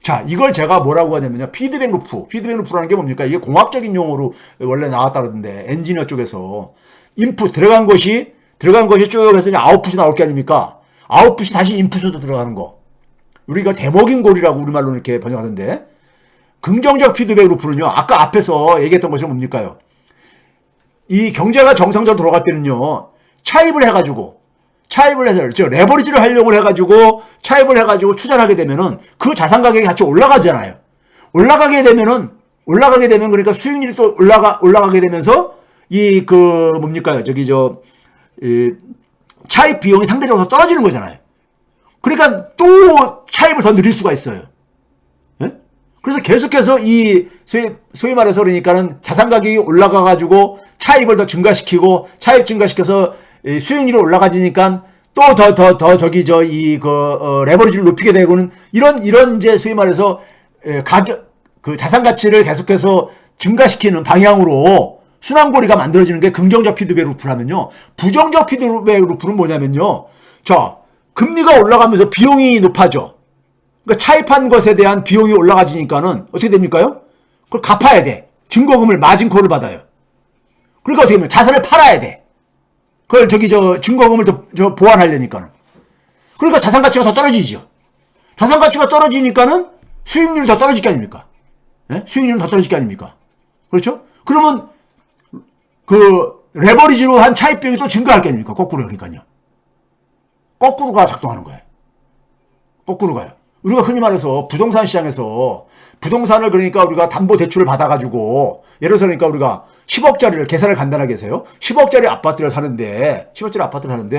자, 이걸 제가 뭐라고 하냐면요. 피드백 루프. 피드백 루프라는 게 뭡니까? 이게 공학적인 용어로 원래 나왔다 그러던데, 엔지니어 쪽에서. 인풋, 들어간 것이 쭉 해서 아웃풋이 나올 게 아닙니까? 아웃풋이 다시 인풋으로 들어가는 거. 우리가 대먹인 골이라고 우리말로 이렇게 번역하던데, 긍정적 피드백 루프는요, 아까 앞에서 얘기했던 것이 뭡니까요? 이 경제가 정상적으로 돌아갈 때는요, 차입을 해서, 레버리지를 활용을 해가지고, 차입을 해가지고 투자를 하게 되면은 그 자산 가격이 같이 올라가잖아요. 올라가게 되면 그러니까 수익률이 또 올라가게 되면서 차입 비용이 상대적으로 떨어지는 거잖아요. 그러니까 또 차입을 더 늘릴 수가 있어요. 예? 그래서 계속해서 소위 말해서 그러니까는 자산 가격이 올라가가지고 차입을 더 증가시키고, 차입 증가시켜서 수익률이 올라가지니까 또 레버리지를 높이게 되고는 이런 이제 소위 말해서 자산 가치를 계속해서 증가시키는 방향으로 순환고리가 만들어지는 게 긍정적 피드백 루프라면요. 부정적 피드백 루프는 뭐냐면요. 자, 금리가 올라가면서 비용이 높아져. 그러니까 차입한 것에 대한 비용이 올라가지니까는 어떻게 됩니까요? 그걸 갚아야 돼. 증거금을 마진콜을 받아요. 그러니까 어떻게 되면 자산을 팔아야 돼. 그걸 증거금을 더 보완하려니까는. 그러니까 자산 가치가 더 떨어지죠. 자산 가치가 떨어지니까는 수익률이 더 떨어질 게 아닙니까? 예? 수익률은 더 떨어질 게 아닙니까? 그렇죠? 그러면 레버리지로 한 차입 비용이 또 증가할 게 아닙니까? 거꾸로 그러니까요. 거꾸로가 작동하는 거예요. 거꾸로 가요. 우리가 흔히 말해서 부동산 시장에서 부동산을 그러니까 우리가 담보 대출을 받아가지고 예를 들어서 그러니까 우리가 10억짜리를 계산을 간단하게 해서요. 10억짜리 아파트를 사는데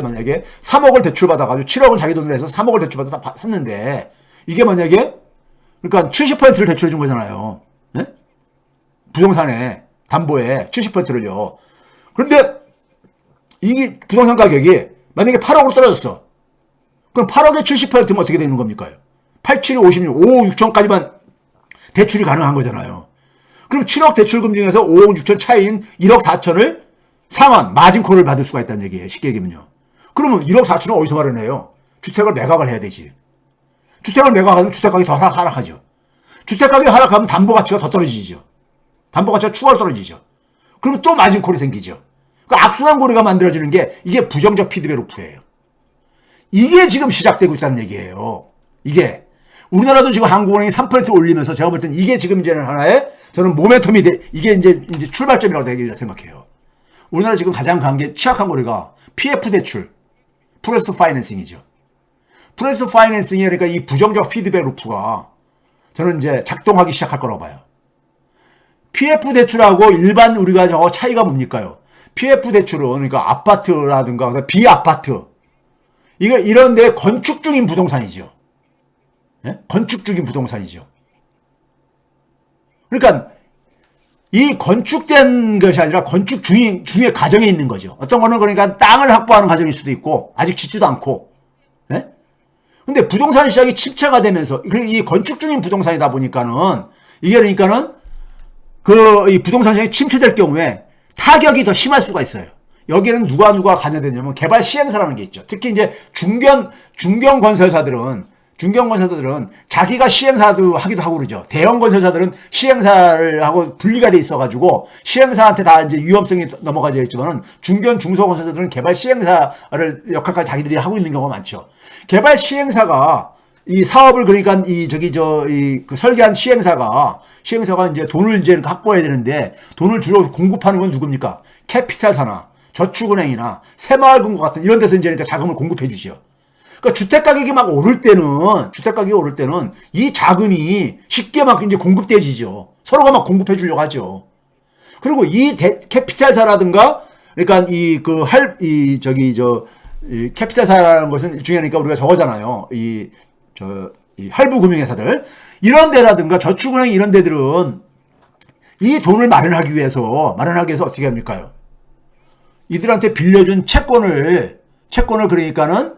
만약에 3억을 대출받아가지고 7억은 자기 돈으로 해서 3억을 대출받아서 샀는데 이게 만약에 그러니까 70%를 대출해 준 거잖아요. 네? 부동산에 담보에 70%를요. 그런데 이 부동산 가격이 만약에 8억으로 떨어졌어. 그럼 8억에 70%면 어떻게 되는 겁니까? 8, 7, 56, 5억 6천까지만 대출이 가능한 거잖아요. 그럼 7억 대출금 중에서 5억 6천 차이인 1억 4천을 상환, 마진콜을 받을 수가 있다는 얘기예요. 쉽게 얘기하면요. 그러면 1억 4천은 어디서 마련해요? 주택을 매각을 해야 되지. 주택을 매각하면 주택가격이 더 하락하죠. 주택가격이 하락하면 담보가치가 더 떨어지죠. 담보가치가 추가로 떨어지죠. 그러면 또 마진콜이 생기죠. 그 악순환고리가 만들어지는 게 이게 부정적 피드백 루프예요. 이게 지금 시작되고 있다는 얘기예요. 이게. 우리나라도 지금 한국은행이 3% 올리면서 제가 볼 땐 이게 지금 이제는 하나의 저는 모멘텀이 이게 이제 출발점이라고 되게 생각해요. 우리나라 지금 가장 취약한 거리가 PF 대출, 프로젝트 파이낸싱이죠. 프로젝트 파이낸싱이 그러니까 이 부정적 피드백 루프가 저는 이제 작동하기 시작할 거라고 봐요. PF 대출하고 일반 우리가 저거 차이가 뭡니까요? PF 대출은 그러니까 아파트라든가 비아파트 이런 데 건축 중인 부동산이죠. 예? 건축 중인 부동산이죠. 그러니까 이 건축된 것이 아니라 건축 중의 과정에 있는 거죠. 어떤 거는 그러니까 땅을 확보하는 과정일 수도 있고 아직 짓지도 않고. 예? 근데 부동산 시장이 침체가 되면서 이 건축 중인 부동산이다 보니까는 이게 그러니까는 이 부동산 시장이 침체될 경우에 타격이 더 심할 수가 있어요. 여기에는 누가 관여되냐면 개발 시행사라는 게 있죠. 특히 이제 중견 건설사들은 자기가 시행사도 하기도 하고 그러죠. 대형 건설사들은 시행사를 하고 분리가 돼 있어가지고 시행사한테 다 이제 위험성이 넘어가져 있지만은 중견 중소 건설사들은 개발 시행사를 역할까지 자기들이 하고 있는 경우가 많죠. 개발 시행사가 이 사업을 그러니까 그 설계한 시행사가 이제 돈을 이제 확보해야 되는데 돈을 주로 공급하는 건 누굽니까? 캐피탈사나 저축은행이나 새마을금고 같은 이런 데서 이제 그러니까 자금을 공급해 주죠. 그러니까 주택 가격이 막 오를 때는 이 자금이 쉽게 막 이제 공급되지죠. 서로가 막 공급해 주려고 하죠. 그리고 이 캐피탈사라든가 그러니까 이 캐피탈사라는 것은 일종의 그러니까 우리가 저거잖아요. 이 할부금융회사들 이런 데라든가 저축은행 이런 데들은 이 돈을 마련하기 위해서 어떻게 합니까요? 이들한테 빌려준 채권을 그러니까는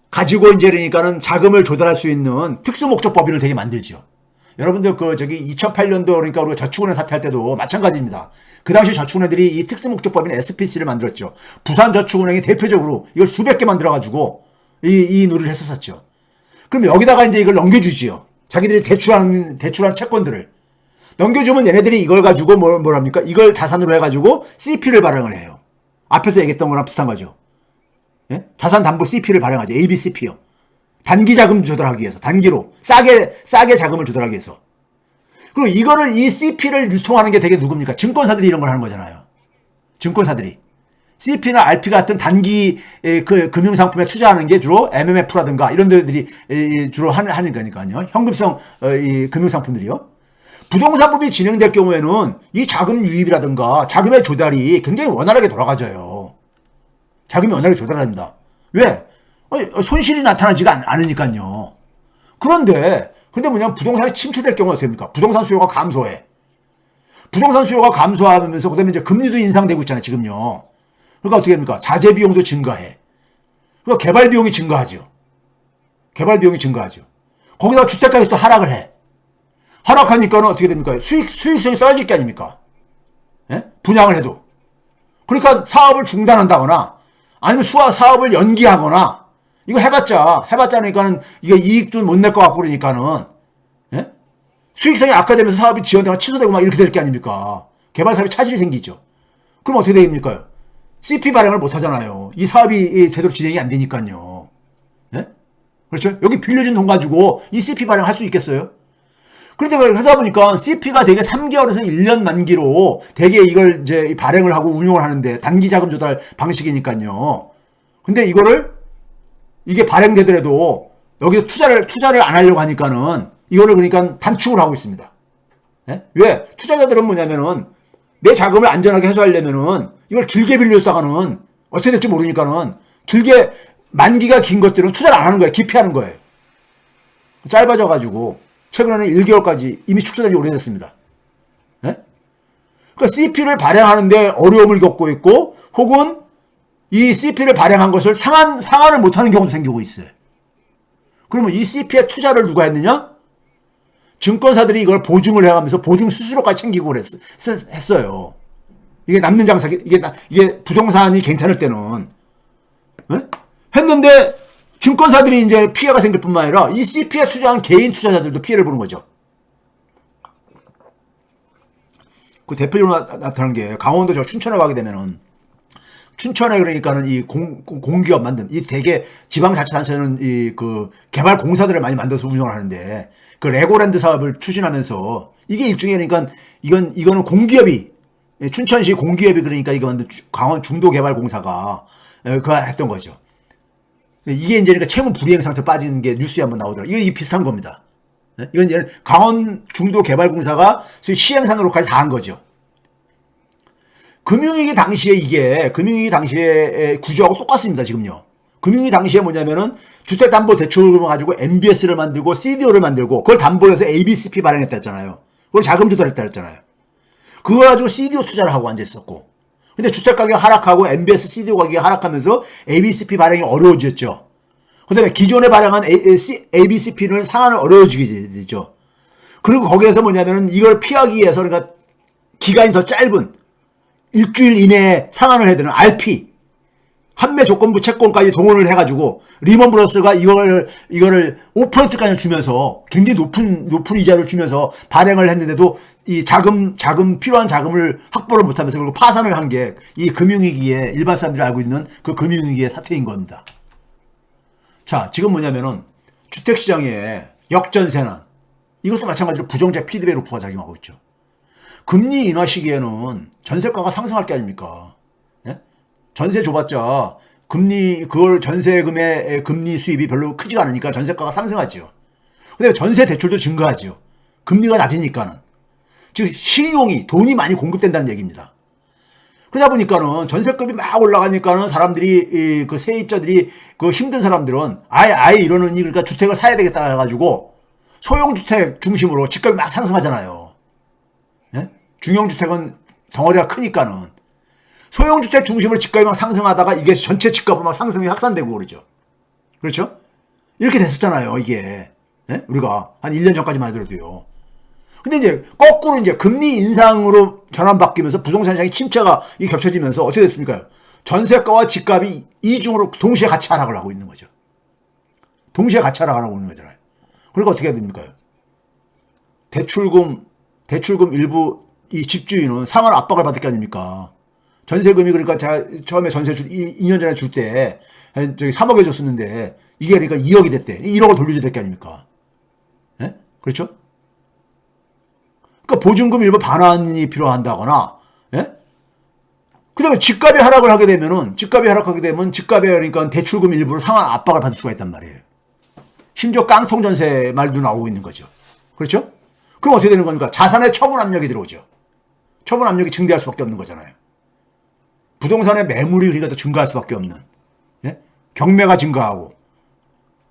가지고 이제 그러니까는 자금을 조달할 수 있는 특수목적법인을 되게 만들죠. 여러분들 2008년도 그러니까 우리가 저축은행 사태할 때도 마찬가지입니다. 그 당시 저축은행들이 이 특수목적법인 SPC를 만들었죠. 부산저축은행이 대표적으로 이걸 수백 개 만들어가지고 이 놀이를 했었죠. 그럼 여기다가 이제 이걸 넘겨주지요. 자기들이 대출한 채권들을 넘겨주면 얘네들이 이걸 가지고 뭐랍니까? 이걸 자산으로 해가지고 CP를 발행을 해요. 앞에서 얘기했던 거랑 비슷한 거죠. 예? 자산담보 CP를 발행하죠. ABCP요. 단기 자금 조달하기 위해서, 단기로 싸게 자금을 조달하기 위해서. 그리고 이 CP를 유통하는 게 되게 누굽니까? 증권사들이 이런 걸 하는 거잖아요. 증권사들이. CP나 RP 같은 단기 그 금융상품에 투자하는 게 주로 MMF라든가 이런 데들이 주로 하는 거니까요. 현금성 이 금융상품들이요. 부동산법이 진행될 경우에는 이 자금 유입이라든가 자금의 조달이 굉장히 원활하게 돌아가져요. 자금이 원활하게 조달합니다. 왜? 손실이 나타나지가 않으니까요. 근데 뭐냐면 부동산이 침체될 경우가 어떻게 됩니까? 부동산 수요가 감소해. 부동산 수요가 감소하면서 그다음에 이제 금리도 인상되고 있잖아요, 지금요. 그러니까 어떻게 됩니까? 자재 비용도 증가해. 그러니까 개발 비용이 증가하죠. 개발 비용이 증가하죠. 거기다가 주택가격이 또 하락을 해. 하락하니까는 어떻게 됩니까? 수익성이 떨어질 게 아닙니까? 예? 분양을 해도. 그러니까 사업을 중단한다거나 아니면 사업을 연기하거나 이거 해봤자니까는 이게 이익도 못 낼 것 같고 그러니까는 예? 수익성이 악화되면서 사업이 지연되거나 취소되고 막 이렇게 될 게 아닙니까? 개발 사업에 차질이 생기죠. 그럼 어떻게 됩니까? CP 발행을 못 하잖아요. 이 사업이 제대로 진행이 안 되니까요. 예? 그렇죠? 여기 빌려준 돈 가지고 이 CP 발행 할 수 있겠어요? 그러다 보니까 CP가 되게 3개월에서 1년 만기로 되게 이걸 이제 발행을 하고 운용을 하는데 단기 자금 조달 방식이니까요. 근데 이게 발행되더라도 여기서 투자를 안 하려고 하니까는 이거를 그러니까 단축을 하고 있습니다. 예? 왜? 투자자들은 뭐냐면은 내 자금을 안전하게 해소하려면은 이걸 길게 빌렸다가는 어떻게 될지 모르니까는 길게 만기가 긴 것들은 투자를 안 하는 거예요. 기피하는 거예요. 짧아져가지고 최근에는 1개월까지 이미 축소된 지 오래됐습니다. 예? 그러니까 CP를 발행하는데 어려움을 겪고 있고 혹은 이 CP를 발행한 것을 상환을 못하는 경우도 생기고 있어요. 그러면 이 CP에 투자를 누가 했느냐? 증권사들이 이걸 보증을 해가면서 보증 수수료까지 챙기고 했어요. 이게 남는 장사, 이게 부동산이 괜찮을 때는. 예? 했는데 증권사들이 이제 피해가 생길 뿐만 아니라 이 CP에 투자한 개인 투자자들도 피해를 보는 거죠. 그 대표적으로 나타난 게 강원도 저 춘천에 가게 되면은 춘천에 그러니까는 이 공기업 만든 이 대개 지방자치단체는 이 그 개발 공사들을 많이 만들어서 운영을 하는데 그 레고랜드 사업을 추진하면서 이게 일종의 그러니까 이거는 공기업이 춘천시 공기업이 그러니까 이거 만든 강원 중도개발공사가 그 했던 거죠. 이게 이제 그러니까 채무 불이행 상태 빠지는 게 뉴스에 한번 나오더라고요. 이게 비슷한 겁니다. 이건 이제 강원 중도개발공사가 시행산으로까지 다 한 거죠. 금융위기 당시에 구조하고 똑같습니다, 지금요. 금융위기 당시에 뭐냐면은 주택담보대출을 가지고 MBS를 만들고 CDO를 만들고 그걸 담보해서 ABCP 발행했다 했잖아요. 그걸 자금 조달했다 했잖아요. 그거 가지고 CDO 투자를 하고 앉아있었고. 근데 주택가격이 하락하고 MBS CDO 가격이 하락하면서 ABCP 발행이 어려워졌죠. 그 다음에 기존에 발행한 ABCP는 상환을 어려워지게 되죠. 그리고 거기에서 뭐냐면은 이걸 피하기 위해서 그러니까 기간이 더 짧은 일주일 이내에 상환을 해야 되는 RP 환매 조건부 채권까지 동원을 해가지고 리먼브러스가 이거를 5%까지 주면서 굉장히 높은 이자를 주면서 발행을 했는데도 이 필요한 자금을 확보를 못하면서 그리고 파산을 한 게 이 금융위기에 일반 사람들이 알고 있는 그 금융위기의 사태인 겁니다. 자, 지금 뭐냐면은 주택시장에 역전세난 이것도 마찬가지로 부정적 피드백 루프가 작용하고 있죠. 금리 인하 시기에는 전세가가 상승할 게 아닙니까? 예? 전세 줘봤자 전세금의 금리 수입이 별로 크지가 않으니까 전세가가 상승하지요. 근데 전세 대출도 증가하지요. 금리가 낮으니까는. 즉, 돈이 많이 공급된다는 얘기입니다. 그러다 보니까는 전세금이 막 올라가니까는 사람들이, 그 세입자들이, 그 힘든 사람들은 아예 이러느니 그러니까 주택을 사야 되겠다 해가지고 소형주택 중심으로 집값이 막 상승하잖아요. 예? 중형주택은 덩어리가 크니까는. 소형주택 중심으로 집값이 막 상승하다가 이게 전체 집값으로 막 상승이 확산되고 그러죠. 그렇죠? 이렇게 됐었잖아요, 이게. 예? 우리가 한 1년 전까지만 하더라도요. 근데 이제 거꾸로 이제 금리 인상으로 전환바뀌면서 부동산 시장의 침체가 겹쳐지면서 어떻게 됐습니까? 전세가와 집값이 이중으로 동시에 같이 하락을 하고 있는 거죠. 동시에 같이 하락을 하고 있는 거잖아요. 그러니까 어떻게 해야 됩니까? 대출금 일부 이 집주인은 상환 압박을 받을 게 아닙니까? 전세금이 그러니까 처음에 전세 2년 전에 줄 때 저기 3억에 줬었는데 이게 그러니까 2억이 됐대. 1억을 돌려줘야 될 게 아닙니까? 예? 그렇죠? 그러니까 보증금 일부 반환이 필요한다거나, 예? 그 다음에 집값이 하락하게 되면 집값에 그러니까 대출금 일부로 상환 압박을 받을 수가 있단 말이에요. 심지어 깡통 전세 말도 나오고 있는 거죠. 그렇죠? 그럼 어떻게 되는 겁니까? 자산의 처분 압력이 들어오죠. 처분 압력이 증대할 수밖에 없는 거잖아요. 부동산의 매물이 그러니까 더 증가할 수밖에 없는, 예? 경매가 증가하고,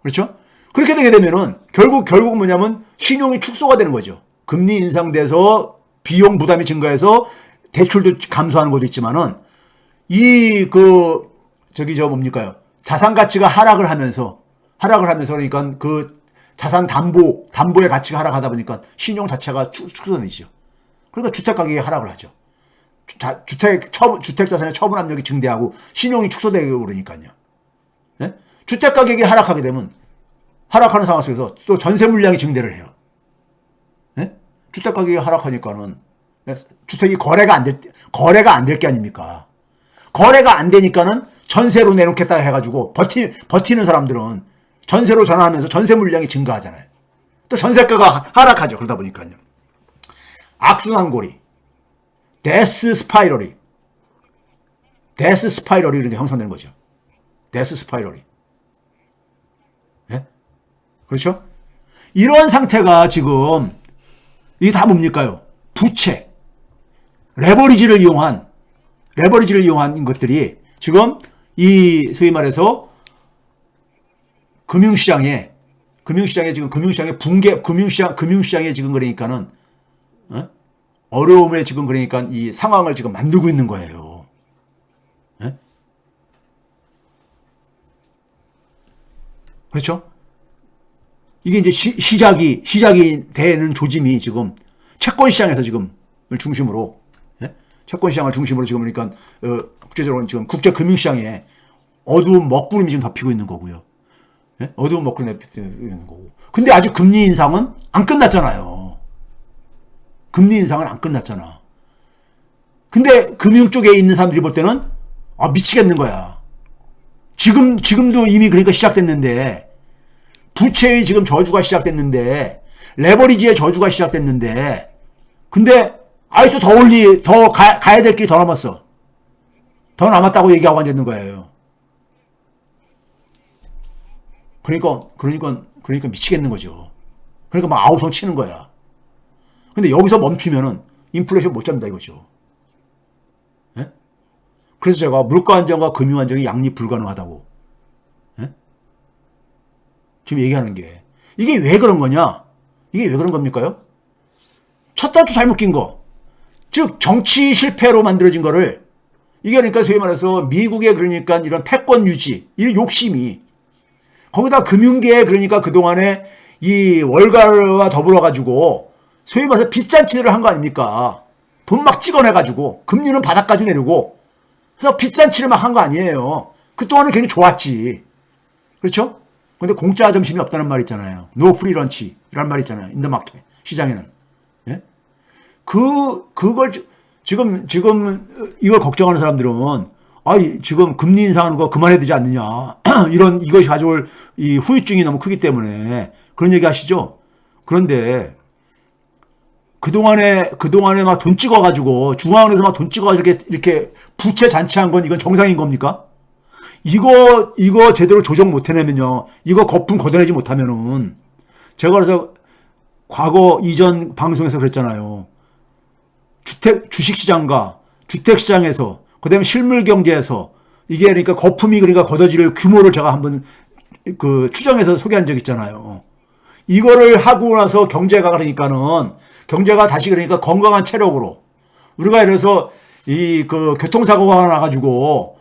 그렇죠? 그렇게 되게 되면은 결국 뭐냐면 신용이 축소가 되는 거죠. 금리 인상돼서 비용 부담이 증가해서 대출도 감소하는 것도 있지만은 뭡니까요? 자산 가치가 하락을 하면서 그러니까 그 자산 담보의 가치가 하락하다 보니까 신용 자체가 축소되죠. 그러니까 주택 가격이 하락을 하죠. 주택 자산의 처분 압력이 증대하고 신용이 축소되고 그러니까요. 예? 주택 가격이 하락하는 상황 속에서 또 전세 물량이 증대를 해요. 예? 주택 가격이 하락하니까는 주택이 거래가 안 될 게 아닙니까? 거래가 안 되니까는 전세로 내놓겠다 해가지고 버티는 사람들은 전세로 전환하면서 전세 물량이 증가하잖아요. 또 전세가가 하락하죠. 그러다 보니까요. 악순환고리, 데스 스파이럴이 이렇게 형성되는 거죠. 데스 스파이럴이. 예? 그렇죠? 이런 상태가 지금 이게 다 뭡니까요? 부채, 레버리지를 이용한 것들이 지금 이 소위 말해서 금융시장에 지금 금융시장에 지금 그러니까는 어려움에 지금 그러니까 이 상황을 지금 만들고 있는 거예요. 예? 그렇죠? 이게 이제 시작이 되는 조짐이 지금 채권 시장에서 지금 중심으로, 예? 채권 시장을 중심으로 지금 그러니까 국제적으로 지금 국제 금융 시장에 어두운 먹구름이 지금 덮이고 있는 거고요. 예? 어두운 먹구름이 덮이고 있는 거고. 근데 아직 금리 인상은 안 끝났잖아요. 금리 인상은 안 끝났잖아. 근데 금융 쪽에 있는 사람들이 볼 때는 미치겠는 거야. 지금도 이미 그러니까 시작됐는데, 부채의 지금 저주가 시작됐는데, 레버리지의 저주가 시작됐는데, 근데 아직도 더 가야 될 길이 더 남았어. 더 남았다고 얘기하고 앉아있는 거예요. 그러니까 미치겠는 거죠. 그러니까 막 아우성 치는 거야. 근데 여기서 멈추면은 인플레이션 못 잡는다 이거죠. 예? 그래서 제가 물가 안정과 금융 안정이 양립 불가능하다고, 예? 지금 얘기하는 게, 이게 왜 그런 거냐? 이게 왜 그런 겁니까요? 첫 단추 잘못 낀 거. 즉 정치 실패로 만들어진 거를, 이게 그러니까 소위 말해서 미국의 그러니까 이런 패권 유지, 이 욕심이, 거기다 금융계에 그러니까 그동안에 이 월가와 더불어 가지고 소위 말해서 빚잔치를 한 거 아닙니까? 돈 막 찍어내가지고 금리는 바닥까지 내리고, 그래서 빚잔치를 막 한 거 아니에요. 그동안은 굉장히 좋았지. 그렇죠? 근데 공짜 점심이 없다는 말 있잖아요. 노 프리 런치 이란 말 있잖아요. 인더마켓 시장에는. 예? 그걸 지금 이걸 걱정하는 사람들은 지금 금리 인상하는 거 그만해야 되지 않느냐. 이것이 가져올 이 후유증이 너무 크기 때문에 그런 얘기 하시죠. 그런데 그동안에 막 돈 찍어가지고, 중앙은행에서 막 돈 찍어가지고 이렇게 부채 잔치한 건 이건 정상인 겁니까? 이거 제대로 조정 못 해내면요. 이거 거품 걷어내지 못하면은, 제가 그래서 과거 이전 방송에서 그랬잖아요. 주식시장과 주택시장에서, 그 다음에 실물경제에서, 이게 그러니까 거품이 그러니까 걷어질 규모를 제가 한번 추정해서 소개한 적 있잖아요. 이거를 하고 나서 경제가 다시 그러니까 건강한 체력으로, 우리가 이래서 교통사고가 나가지고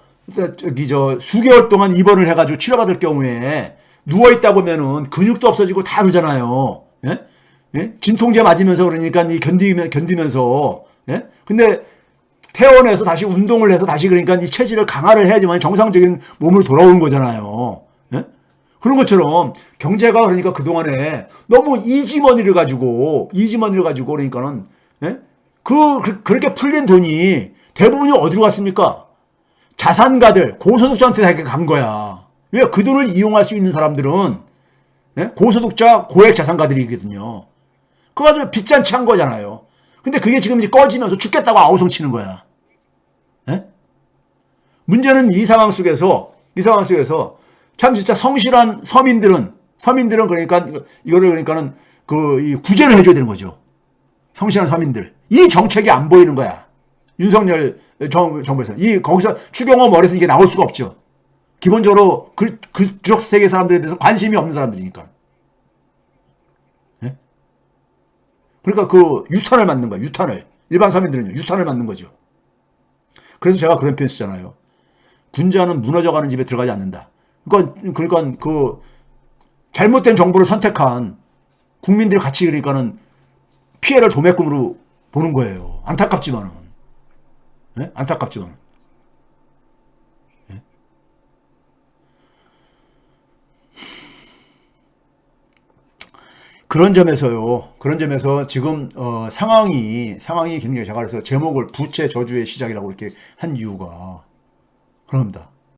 수개월 동안 입원을 해가지고 치료받을 경우에 누워있다 보면은 근육도 없어지고 다 그러잖아요. 예? 예? 진통제 맞으면서 그러니까 견디면서, 예? 근데 퇴원해서 다시 운동을 해서 다시 그러니까 이 체질을 강화를 해야지만 정상적인 몸으로 돌아오는 거잖아요. 예? 그런 것처럼 경제가 그러니까 그동안에 너무 이지머니를 가지고 그러니까는, 예? 그렇게 풀린 돈이 대부분이 어디로 갔습니까? 자산가들, 고소득자한테 간 거야. 왜? 그 돈을 이용할 수 있는 사람들은, 예? 고소득자, 고액 자산가들이거든요. 그거 가지고 빚잔치 한 거잖아요. 근데 그게 지금 이제 꺼지면서 죽겠다고 아우성 치는 거야. 예? 문제는 이 상황 속에서 참 진짜 성실한 서민들은 그러니까 이거를 그러니까는 이 구제를 해줘야 되는 거죠. 성실한 서민들. 이 정책이 안 보이는 거야. 윤석열 정부에서. 거기서 추경호 머리에서 이게 나올 수가 없죠. 기본적으로 그쪽 세계 사람들에 대해서 관심이 없는 사람들이니까. 예? 그러니까 그 유탄을 맞는 거야. 유탄을. 일반 서민들은요. 유탄을 맞는 거죠. 그래서 제가 그런 표현 쓰잖아요. 군자는 무너져가는 집에 들어가지 않는다. 그러니까 그 잘못된 정부를 선택한 국민들이 같이 그러니까는 피해를 도매금으로 보는 거예요. 안타깝지만은. 네? 안타깝지만은. 네? 그런 점에서 지금 상황이 굉장히 제가 그래서 제목을 부채 저주의 시작이라고 이렇게 한 이유가 그런 겁니다.